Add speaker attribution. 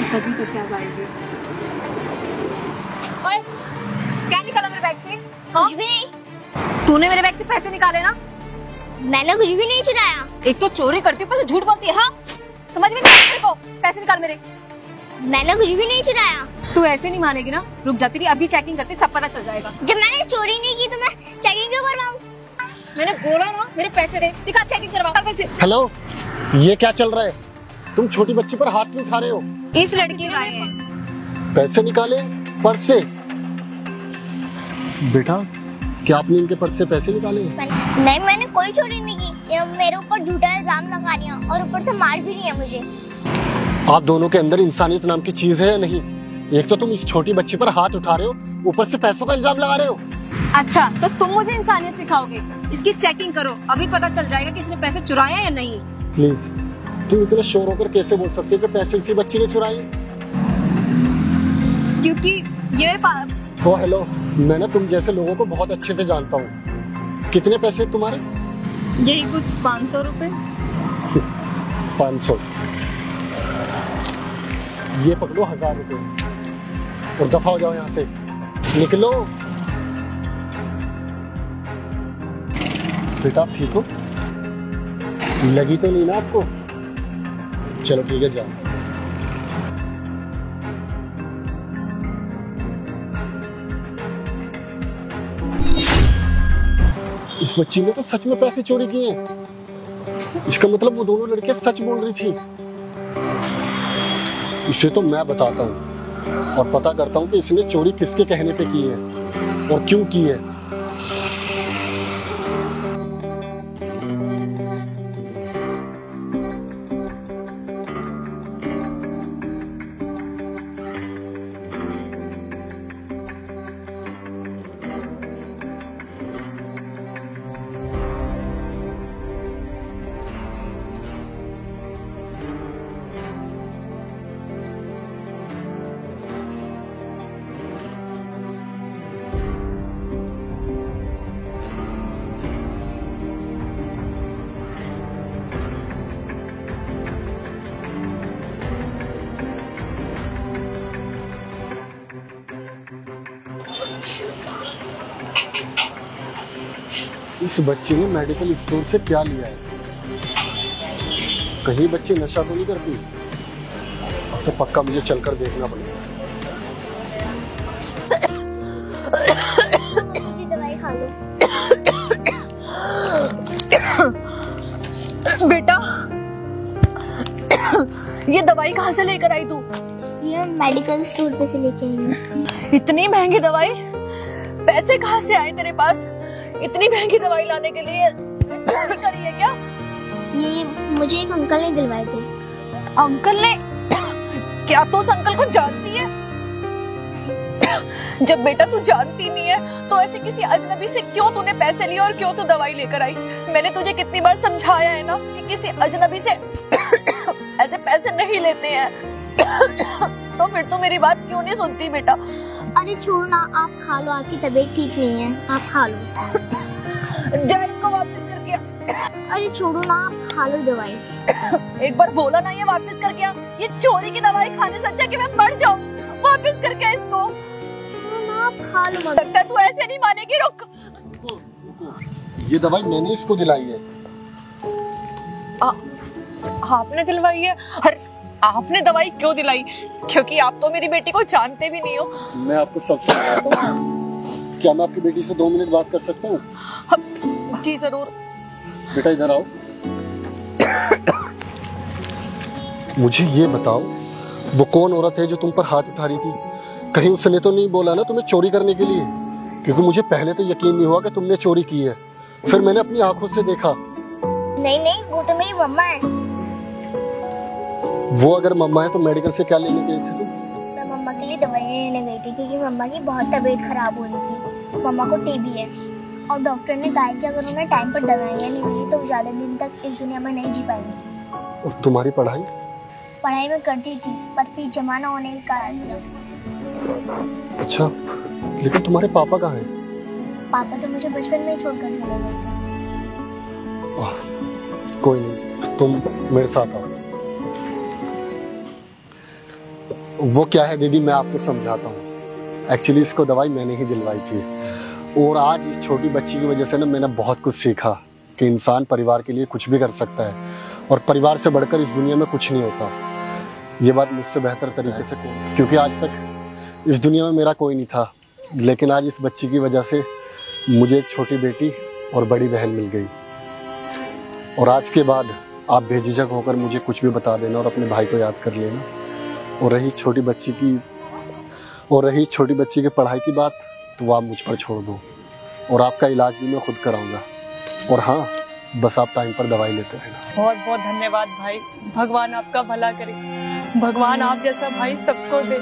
Speaker 1: कभी तो क्या गाएगी। ओए, क्या निकाला मेरे बैग से?
Speaker 2: कुछ भी नहीं।
Speaker 1: तूने मेरे बैग से पैसे निकाले ना?
Speaker 2: मैंने कुछ भी नहीं चुराया।
Speaker 1: एक तो चोरी करती है, ऊपर से झूठ बोलती है। हाँ, समझ में नहीं आता तेरे को? पैसे निकाल मेरे।
Speaker 2: मैंने कुछ भी नहीं चुराया।
Speaker 1: तू ऐसे नहीं मानेगी ना, रुक जा, तेरी अभी चेकिंग करती, सब पता चल जाएगा।
Speaker 2: जब मैंने चोरी नहीं की तो मैं चेकिंग क्यों करवाऊं?
Speaker 1: मैंने बोला ना, मेरे पैसे दे, दिखा चेकिंग करवा पैसे।
Speaker 3: हेलो, ये क्या चल रहा है? तुम छोटी बच्ची पर हाथ क्यों उठा रहे हो?
Speaker 1: इस लड़की ने
Speaker 3: पैसे निकाले पर्स से। बेटा, क्या आपने इनके पर्स से पैसे निकाले?
Speaker 2: नहीं, मैंने कोई चोरी नहीं की। ये मेरे ऊपर झूठा इल्जाम लगा रही है और ऊपर से मार भी रही है मुझे।
Speaker 3: आप दोनों के अंदर इंसानियत नाम की चीज है या नहीं? एक तो तुम इस छोटी बच्ची पर हाथ उठा रहे हो, ऊपर से पैसों का इल्जाम लगा रहे हो।
Speaker 1: अच्छा, तो तुम मुझे इंसानियत सिखाओगे? इसकी चेकिंग करो, अभी पता चल जाएगा कि इसने पैसे चुराए या नहीं।
Speaker 3: प्लीज, तुम इतने शोर होकर कैसे बोल सकते हो कि पैसे इसी बच्ची ने चुराए?
Speaker 1: क्योंकि ये
Speaker 3: ओ हेलो, मैं ना तुम जैसे लोगों को बहुत अच्छे से जानता हूँ। कितने पैसे तुम्हारे?
Speaker 1: यही कुछ 500 रुपए।
Speaker 3: 500? ये पकड़ो 1000 रुपए और दफा हो जाओ यहाँ से, निकलो। बेटा आप ठीक हो? लगी तो नहीं ना आपको? चलो ठीक है, जाओ। इस बच्ची ने तो सच में पैसे चोरी किए हैं। इसका मतलब वो दोनों लड़कियां सच बोल रही थी। इसे तो मैं बताता हूँ और पता करता हूँ कि इसने चोरी किसके कहने पे की है और क्यों की है। इस बच्ची ने मेडिकल स्टोर से क्या लिया है? कहीं बच्ची नशा तो नहीं करती? अब तो पक्का मुझे चलकर देखना पड़ेगा।
Speaker 2: दवाई खा लो।
Speaker 1: बेटा, ये दवाई कहाँ से लेकर आई तू?
Speaker 2: ये मेडिकल स्टोर पे से लेके आई हूँ।
Speaker 1: इतनी महंगी दवाई? पैसे कहाँ से आए तेरे पास इतनी महंगी दवाई लाने के लिए? चोरी करी है क्या?
Speaker 2: ये मुझे एक अंकल ने दिलवाए थे।
Speaker 1: अंकल ने? क्या तू उस अंकल को जानती है? जब बेटा तू जानती नहीं है तो ऐसे किसी अजनबी से क्यों तूने पैसे लिए और क्यों तू दवाई लेकर आई? मैंने तुझे कितनी बार समझाया है ना कि किसी अजनबी से ऐसे पैसे नहीं लेते हैं। तो फिर तू मेरी बात क्यों नहीं सुनती बेटा?
Speaker 2: अरे छोड़ो ना, आप खा लो, आपकी तबीयत ठीक नहीं है, आप खा लो।
Speaker 1: जा इसको वापस करके आ।
Speaker 2: अरे छोड़ो ना, आप खा लो दवाई।
Speaker 1: एक बार बोला ना ये वापस करके आ। ये चोरी की दवाई खाने से अच्छा कि मैं मर जाऊं। वापस करके आ इसको।
Speaker 2: छोड़ो ना, आप खा लो।
Speaker 1: लगता है तू ऐसे नहीं मानेगी, रुक।
Speaker 3: ये दवाई मैंने इसको दिलाई है।
Speaker 1: आपने दिलवाई है? अरे आपने दवाई क्यों दिलाई? क्योंकि आप तो मेरी बेटी को जानते भी नहीं हो।
Speaker 3: मैं आपको सब समझाता हूँ। क्या मैं आपकी बेटी से 2 मिनट बात कर सकता हूँ?
Speaker 1: जी जरूर।
Speaker 3: बेटा इधर आओ। मुझे ये बताओ, वो कौन औरत है जो तुम पर हाथ उठा रही थी? कहीं उसने तो नहीं बोला ना तुम्हें चोरी करने के लिए? क्योंकि मुझे पहले तो यकीन नहीं हुआ कि तुमने चोरी की है, फिर मैंने अपनी आंखों से देखा।
Speaker 2: नहीं नहीं, वो तो मेरी मम्मा है।
Speaker 3: वो अगर मम्मा है तो मेडिकल से क्या लेने गए थे तुम?
Speaker 2: मैं मम्मा के लिए दवाइयाँ लेने गई थी क्योंकि मम्मा की बहुत तबीयत खराब हो रही थी। मम्मा को टीबी है और डॉक्टर ने कहा कि अगर उन्हें टाइम पर दवाइयाँ नहीं मिली तो ज्यादा दिन तक इस दुनिया में नहीं जी पाएंगी।
Speaker 3: और तुम्हारी पढ़ाई?
Speaker 2: पढ़ाई में करती थी पर फिर जमाना होने के कारण।
Speaker 3: अच्छा, लेकिन तुम्हारे पापा कहाँ हैं?
Speaker 2: पापा तो मुझे बचपन में ही छोड़कर चले गए थे।
Speaker 3: कोई नहीं, तुम मेरे साथ आओ। वो क्या है दीदी, मैं आपको समझाता हूँ। एक्चुअली इसको दवाई मैंने ही दिलवाई थी, और आज इस छोटी बच्ची की वजह से ना मैंने बहुत कुछ सीखा कि इंसान परिवार के लिए कुछ भी कर सकता है, और परिवार से बढ़कर इस दुनिया में कुछ नहीं होता। ये बात मुझसे बेहतर तरीके से कोई, क्योंकि आज तक इस दुनिया में मेरा कोई नहीं था, लेकिन आज इस बच्ची की वजह से मुझे एक छोटी बेटी और बड़ी बहन मिल गई। और आज के बाद आप बेझिझक होकर मुझे कुछ भी बता देना और अपने भाई को याद कर लेना। और रही छोटी बच्ची की पढ़ाई की बात, तो वो आप मुझ पर छोड़ दो, और आपका इलाज भी मैं खुद कराऊंगा। और हाँ, बस आप टाइम पर दवाई लेते रहना।
Speaker 1: बहुत बहुत धन्यवाद भाई, भगवान आपका भला करे, भगवान आप जैसा भाई सबको दे।